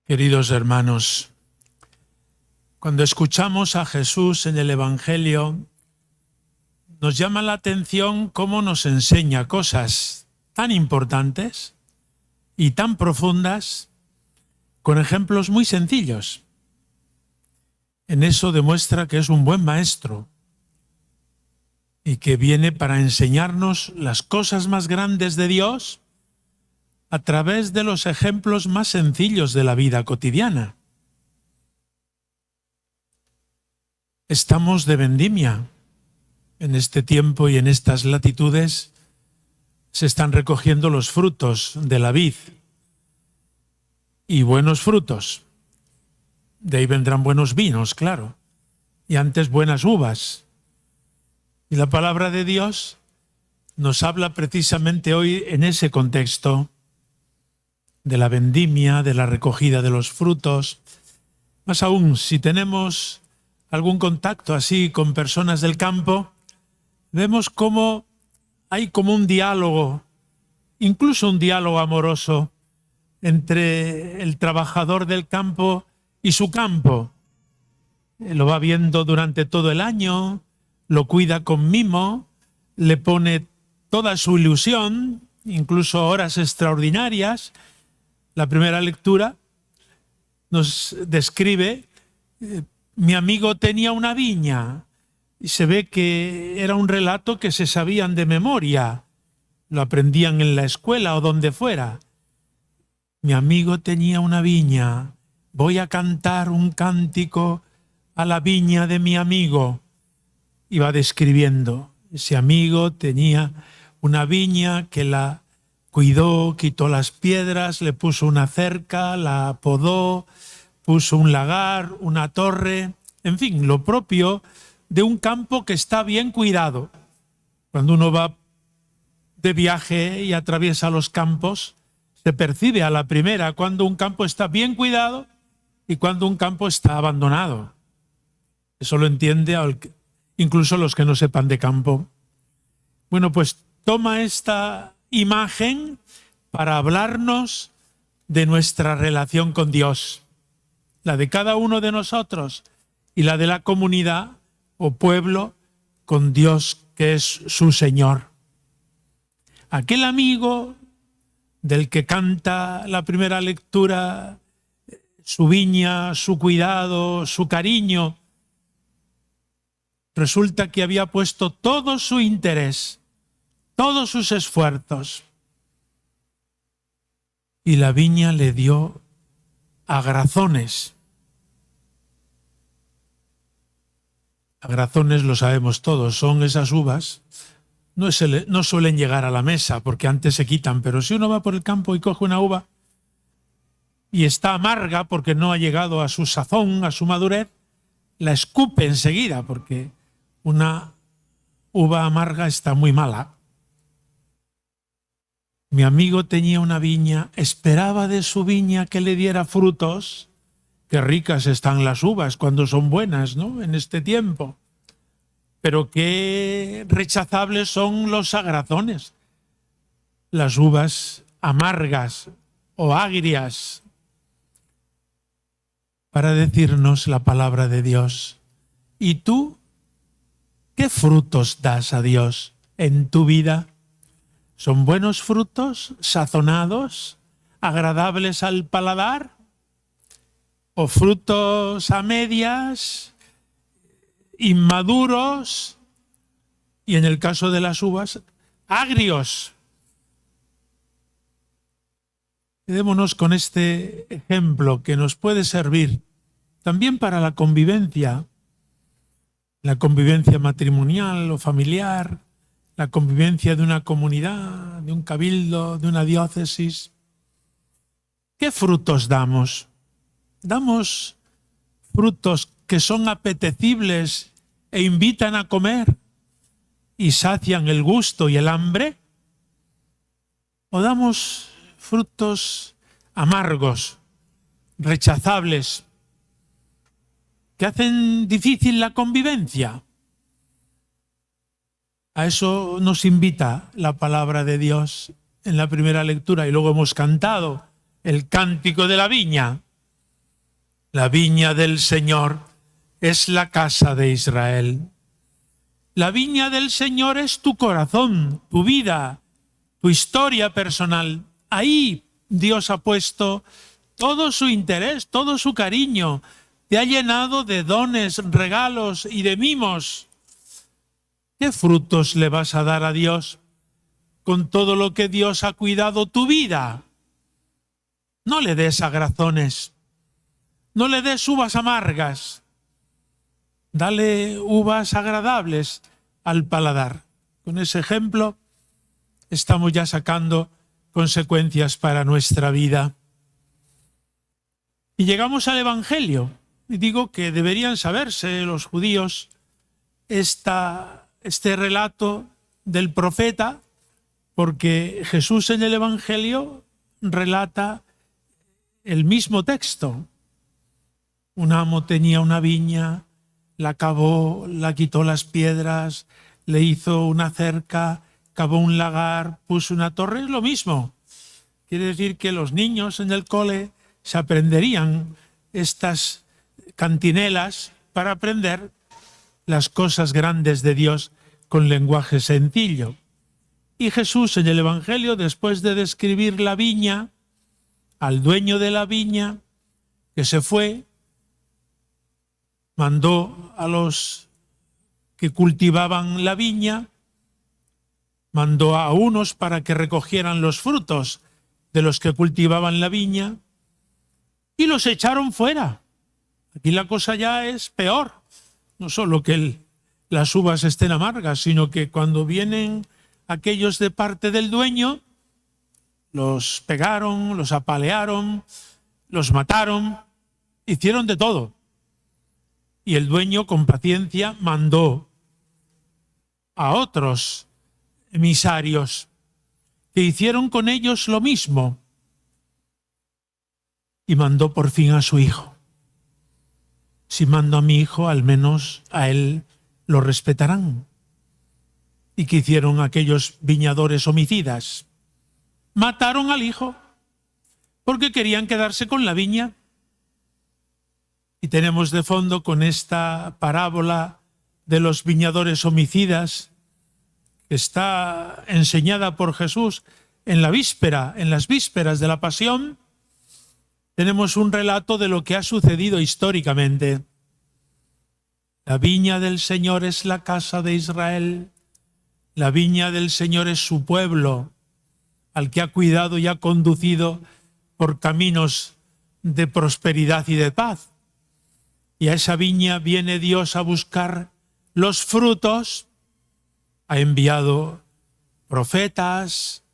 Queridos hermanos, cuando escuchamos a Jesús en el Evangelio, nos llama la atención cómo nos enseña cosas tan importantes y tan profundas con ejemplos muy sencillos. En eso demuestra que es un buen maestro y que viene para enseñarnos las cosas más grandes de Dios a través de los ejemplos más sencillos de la vida cotidiana. Estamos de vendimia. En este tiempo y en estas latitudes se están recogiendo los frutos de la vid. Y buenos frutos. De ahí vendrán buenos vinos, claro. Y antes buenas uvas. Y la palabra de Dios nos habla precisamente hoy en ese contexto de la vendimia, de la recogida de los frutos. Más aún, si tenemos algún contacto así con personas del campo, vemos cómo hay como un diálogo, incluso un diálogo amoroso entre el trabajador del campo y su campo. Lo va viendo durante todo el año, lo cuida con mimo, le pone toda su ilusión, incluso horas extraordinarias. La primera lectura nos describe, mi amigo tenía una viña, y se ve que era un relato que se sabían de memoria, lo aprendían en la escuela o donde fuera. Mi amigo tenía una viña, voy a cantar un cántico a la viña de mi amigo. Y va describiendo, ese amigo tenía una viña que la cuidó, quitó las piedras, le puso una cerca, la podó, puso un lagar, una torre, en fin, lo propio de un campo que está bien cuidado. Cuando uno va de viaje y atraviesa los campos, se percibe a la primera cuando un campo está bien cuidado y cuando un campo está abandonado. Eso lo entiende incluso los que no sepan de campo. Bueno, pues toma esta imagen para hablarnos de nuestra relación con Dios, la de cada uno de nosotros y la de la comunidad o pueblo con Dios que es su Señor. Aquel amigo del que canta la primera lectura, su viña, su cuidado, su cariño, resulta que había puesto todo su interés, todos sus esfuerzos, y la viña le dio agrazones. Agrazones lo sabemos todos, son esas uvas, no suelen llegar a la mesa porque antes se quitan, pero si uno va por el campo y coge una uva y está amarga porque no ha llegado a su sazón, a su madurez, la escupe enseguida porque una uva amarga está muy mala. Mi amigo tenía una viña, esperaba de su viña que le diera frutos. Qué ricas están las uvas cuando son buenas, ¿no? En este tiempo. Pero qué rechazables son los agrazones. Las uvas amargas o agrias. Para decirnos la palabra de Dios. ¿Y tú qué frutos das a Dios en tu vida? ¿Son buenos frutos, sazonados, agradables al paladar? ¿O frutos a medias, inmaduros y en el caso de las uvas, agrios? Quedémonos con este ejemplo que nos puede servir también para la convivencia matrimonial o familiar, la convivencia de una comunidad, de un cabildo, de una diócesis. ¿Qué frutos damos? ¿Damos frutos que son apetecibles e invitan a comer y sacian el gusto y el hambre? ¿O damos frutos amargos, rechazables, que hacen difícil la convivencia? A eso nos invita la palabra de Dios en la primera lectura y luego hemos cantado el cántico de la viña. La viña del Señor es la casa de Israel. La viña del Señor es tu corazón, tu vida, tu historia personal. Ahí Dios ha puesto todo su interés, todo su cariño. Te ha llenado de dones, regalos y de mimos. ¿Qué frutos le vas a dar a Dios con todo lo que Dios ha cuidado tu vida? No le des agrazones, no le des uvas amargas. Dale uvas agradables al paladar. Con ese ejemplo estamos ya sacando consecuencias para nuestra vida. Y llegamos al Evangelio. Y digo que deberían saberse los judíos este relato del profeta, porque Jesús en el Evangelio relata el mismo texto. Un amo tenía una viña, la cavó, la quitó las piedras, le hizo una cerca, cavó un lagar, puso una torre. Es lo mismo. Quiere decir que los niños en el cole se aprenderían estas cantinelas para aprender las cosas grandes de Dios con lenguaje sencillo. Y Jesús en el Evangelio, después de describir la viña, al dueño de la viña, que se fue, mandó a los que cultivaban la viña, mandó a unos para que recogieran los frutos de los que cultivaban la viña y los echaron fuera. Aquí la cosa ya es peor. No solo que las uvas estén amargas, sino que cuando vienen aquellos de parte del dueño, los pegaron, los apalearon, los mataron, hicieron de todo. Y el dueño, con paciencia, mandó a otros emisarios que hicieron con ellos lo mismo. Y mandó por fin a su hijo. Si mando a mi hijo, al menos a él lo respetarán. ¿Y qué hicieron aquellos viñadores homicidas? Mataron al hijo porque querían quedarse con la viña. Y tenemos de fondo con esta parábola de los viñadores homicidas, que está enseñada por Jesús en las vísperas de la Pasión. Tenemos un relato de lo que ha sucedido históricamente. La viña del Señor es la casa de Israel. La viña del Señor es su pueblo, al que ha cuidado y ha conducido por caminos de prosperidad y de paz. Y a esa viña viene Dios a buscar los frutos. Ha enviado profetas,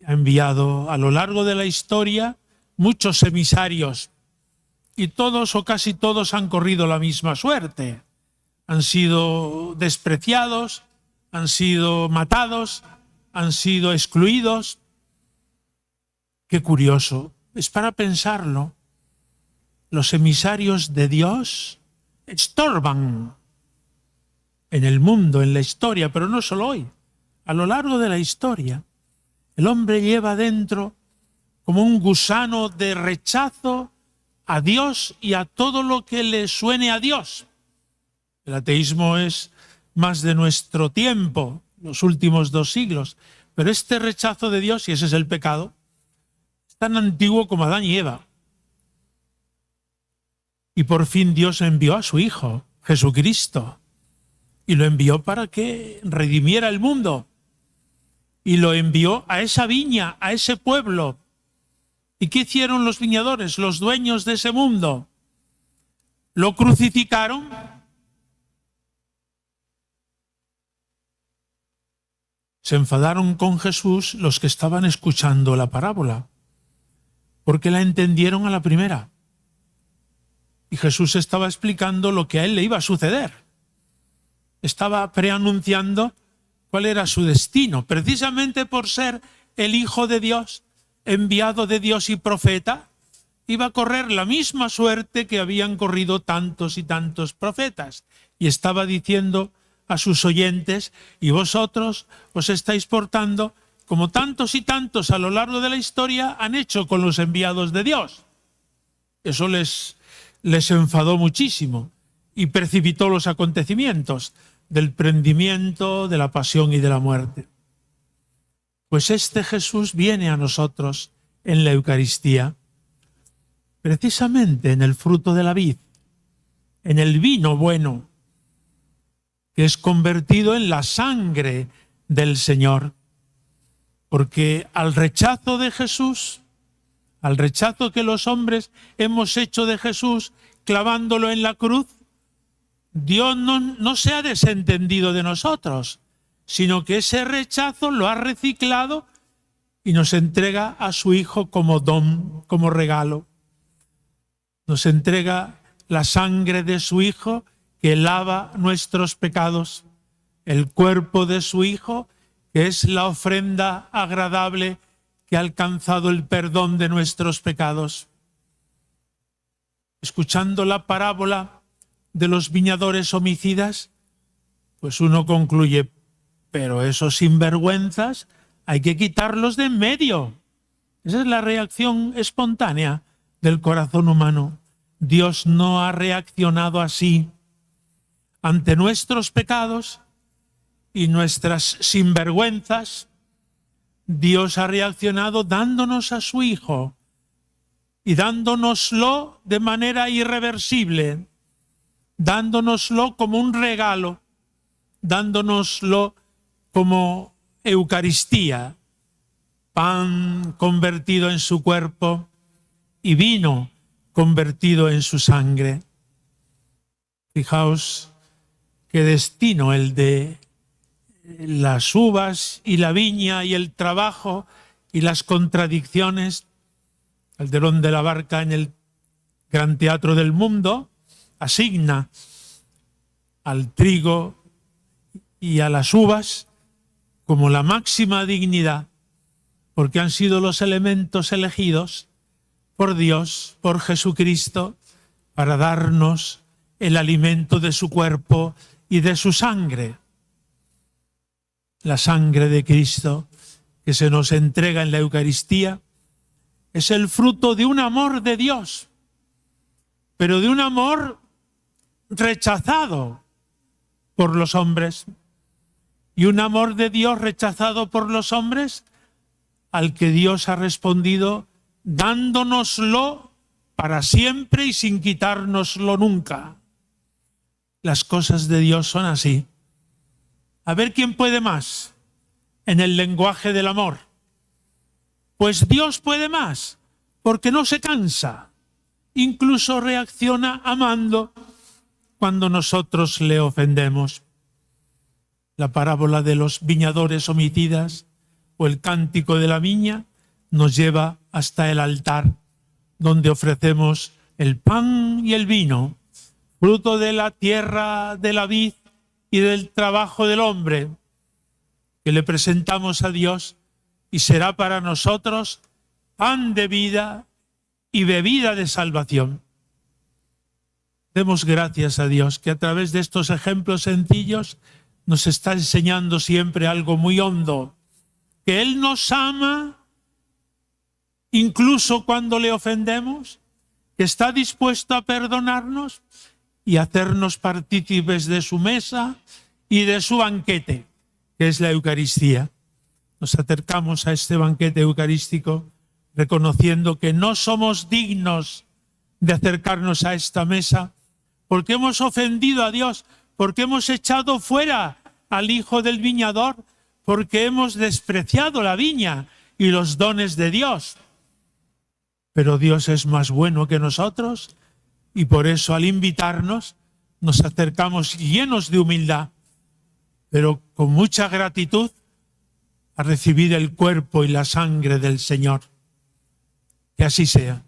ha enviado a lo largo de la historia muchos emisarios, y todos o casi todos han corrido la misma suerte. Han sido despreciados, han sido matados, han sido excluidos. Qué curioso, es para pensarlo. Los emisarios de Dios estorban en el mundo, en la historia, pero no solo hoy, a lo largo de la historia. El hombre lleva dentro como un gusano de rechazo a Dios y a todo lo que le suene a Dios. El ateísmo es más de nuestro tiempo, los últimos 2 siglos, pero este rechazo de Dios, y ese es el pecado, es tan antiguo como Adán y Eva. Y por fin Dios envió a su Hijo, Jesucristo, y lo envió para que redimiera el mundo. Y lo envió a esa viña, a ese pueblo. ¿Y qué hicieron los viñadores, los dueños de ese mundo? Lo crucificaron. Se enfadaron con Jesús los que estaban escuchando la parábola, porque la entendieron a la primera. Y Jesús estaba explicando lo que a él le iba a suceder. Estaba preanunciando cuál era su destino, precisamente por ser el Hijo de Dios, enviado de Dios y profeta, iba a correr la misma suerte que habían corrido tantos y tantos profetas. Y estaba diciendo a sus oyentes: y vosotros os estáis portando como tantos y tantos a lo largo de la historia han hecho con los enviados de Dios. Eso les enfadó muchísimo y precipitó los acontecimientos del prendimiento, de la pasión y de la muerte. Pues este Jesús viene a nosotros en la Eucaristía, precisamente en el fruto de la vid, en el vino bueno, que es convertido en la sangre del Señor. Porque al rechazo de Jesús, al rechazo que los hombres hemos hecho de Jesús clavándolo en la cruz, Dios no se ha desentendido de nosotros, sino que ese rechazo lo ha reciclado y nos entrega a su Hijo como don, como regalo. Nos entrega la sangre de su Hijo que lava nuestros pecados, el cuerpo de su Hijo que es la ofrenda agradable que ha alcanzado el perdón de nuestros pecados. Escuchando la parábola de los viñadores homicidas, pues uno concluye, pero esos sinvergüenzas hay que quitarlos de en medio. Esa es la reacción espontánea del corazón humano. Dios no ha reaccionado así ante nuestros pecados y nuestras sinvergüenzas. Dios ha reaccionado dándonos a su Hijo y dándonoslo de manera irreversible, dándonoslo como un regalo, dándonoslo como Eucaristía, pan convertido en su cuerpo y vino convertido en su sangre. Fijaos qué destino el de las uvas y la viña y el trabajo y las contradicciones. Calderón de la Barca, en el Gran Teatro del Mundo, asigna al trigo y a las uvas como la máxima dignidad, porque han sido los elementos elegidos por Dios, por Jesucristo, para darnos el alimento de su cuerpo y de su sangre. La sangre de Cristo que se nos entrega en la Eucaristía es el fruto de un amor de Dios, pero de un amor rechazado por los hombres, y un amor de Dios rechazado por los hombres al que Dios ha respondido dándonoslo para siempre y sin quitárnoslo nunca. Las cosas de Dios son así. A ver quién puede más en el lenguaje del amor. Pues Dios puede más, porque no se cansa. Incluso reacciona amando cuando nosotros le ofendemos. La parábola de los viñadores homicidas o el cántico de la viña nos lleva hasta el altar, donde ofrecemos el pan y el vino, fruto de la tierra, de la vid y del trabajo del hombre, que le presentamos a Dios y será para nosotros pan de vida y bebida de salvación. Demos gracias a Dios que a través de estos ejemplos sencillos nos está enseñando siempre algo muy hondo, que Él nos ama incluso cuando le ofendemos, que está dispuesto a perdonarnos y hacernos partícipes de su mesa y de su banquete, que es la Eucaristía. Nos acercamos a este banquete eucarístico reconociendo que no somos dignos de acercarnos a esta mesa porque hemos ofendido a Dios, porque hemos echado fuera al hijo del viñador, porque hemos despreciado la viña y los dones de Dios. Pero Dios es más bueno que nosotros y por eso al invitarnos nos acercamos llenos de humildad, pero con mucha gratitud a recibir el cuerpo y la sangre del Señor. Que así sea.